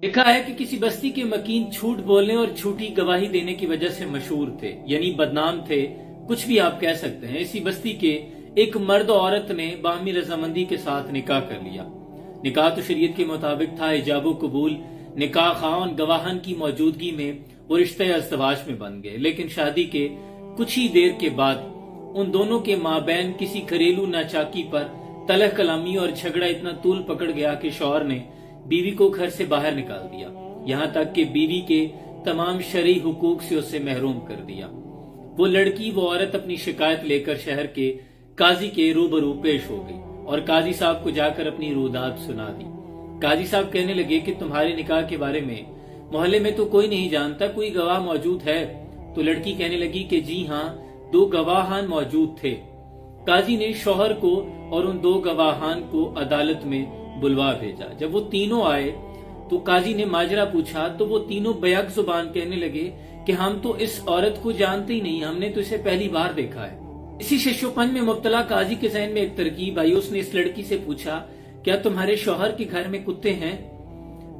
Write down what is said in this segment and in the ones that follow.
देखा है कि किसी बस्ती के मकीन झूठ बोलने और झूठी गवाही देने की वजह से मशहूर थे, यानी बदनाम थे, कुछ भी आप कह सकते हैं। इसी बस्ती के एक मर्द और औरत ने बाहमी रजामंदी के साथ निकाह कर लिया। निकाह तो शरीयत के मुताबिक था, इजाबो कबूल, निकाह खान गवाहन की मौजूदगी में वो रिश्ते अज़दवाज में बन गए। लेकिन शादी के कुछ ही देर के बाद उन दोनों के माबैन किसी घरेलू नाचाकी पर तलह कलामी और झगड़ा इतना तूल पकड़ गया कि शौहर ने बीवी को घर से बाहर निकाल दिया, यहाँ तक कि बीवी के तमाम शरई हुकूक से उसे महरूम कर दिया। वो लड़की, वो औरत अपनी शिकायत लेकर शहर के काजी के रूबरू पेश हो गई और काजी साहब को जाकर अपनी रुदात सुना दी। काजी साहब कहने लगे कि तुम्हारे निकाह के बारे में मोहल्ले में तो कोई नहीं जानता, कोई गवाह मौजूद है? तो लड़की कहने लगी कि जी हाँ, 2 गवाहान मौजूद थे। काजी ने शौहर को और उन 2 गवाहान को अदालत में बुलवा भेजा। जब वो तीनों आए तो काजी ने माजरा पूछा तो वो तीनों बेअक जुबान कहने लगे कि हम तो इस औरत को जानते ही नहीं, हमने तो इसे पहली बार देखा है। इसी शिशोपन में मुब्तला काजी के ज़हन में एक तरकीब आई। उसने इस लड़की से पूछा, क्या तुम्हारे शौहर के घर में कुत्ते हैं?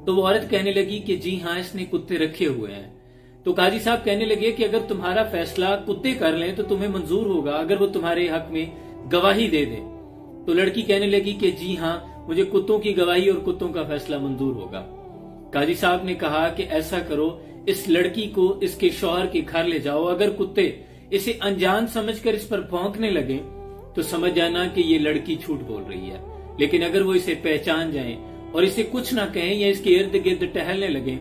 तो वो औरत कहने लगी कि जी हाँ, इसने कुत्ते रखे हुए हैं। तो काजी साहब कहने लगे कि अगर तुम्हारा फैसला कुत्ते कर लें तो तुम्हें मंजूर होगा, अगर वो तुम्हारे हक में गवाही दे दे। तो लड़की कहने लगी कि जी हाँ, मुझे कुत्तों की गवाही और कुत्तों का फैसला मंजूर होगा। काजी साहब ने कहा कि ऐसा करो, इस लड़की को इसके शौहर के घर ले जाओ, अगर कुत्ते इसे अनजान समझकर इस पर भौंकने लगे तो समझ जाना कि ये लड़की झूठ बोल रही है, लेकिन अगर वो इसे पहचान जाएं और इसे कुछ ना कहें या इसके इर्द गिर्द टहलने लगे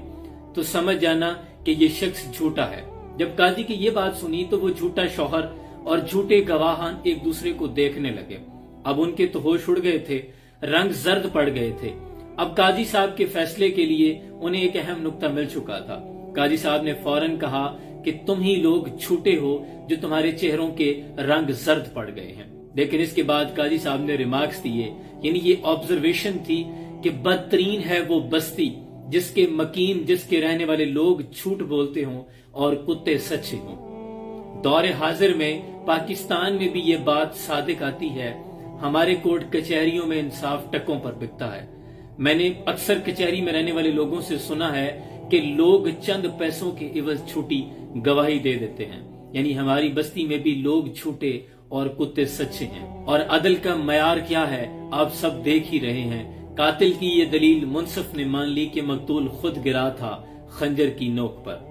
तो समझ जाना कि ये शख्स झूठा है। जब काजी की ये बात सुनी तो वो झूठा शौहर और झूठे गवाहान एक दूसरे को देखने लगे। अब उनके तो होश उड़ गए थे, रंग जर्द पड़ गए थे। अब काजी साहब के फैसले के लिए उन्हें एक अहम नुक्ता मिल चुका था। काजी साहब ने फौरन कहा कि तुम ही लोग झूठे हो जो तुम्हारे चेहरों के रंग जर्द पड़ गए हैं। लेकिन इसके बाद काजी साहब ने रिमार्क्स दिए, यानी ये ऑब्जर्वेशन थी कि बदतरीन है वो बस्ती जिसके मकीन, जिसके रहने वाले लोग झूठ बोलते हों और कुत्ते सच्चे हों। दौरे हाजिर में पाकिस्तान में भी ये बात सादिक आती है। हमारे कोर्ट कचहरियों में इंसाफ टकों पर बिकता है। मैंने अक्सर कचहरी में रहने वाले लोगों से सुना है कि लोग चंद पैसों के इवज झूठी गवाही दे देते हैं, यानी हमारी बस्ती में भी लोग झूठे और कुत्ते सच्चे हैं। और अदल का मयार क्या है आप सब देख ही रहे हैं। कातिल की ये दलील मुंसिफ ने मान ली कि मकतूल खुद गिरा था खंजर की नोक पर।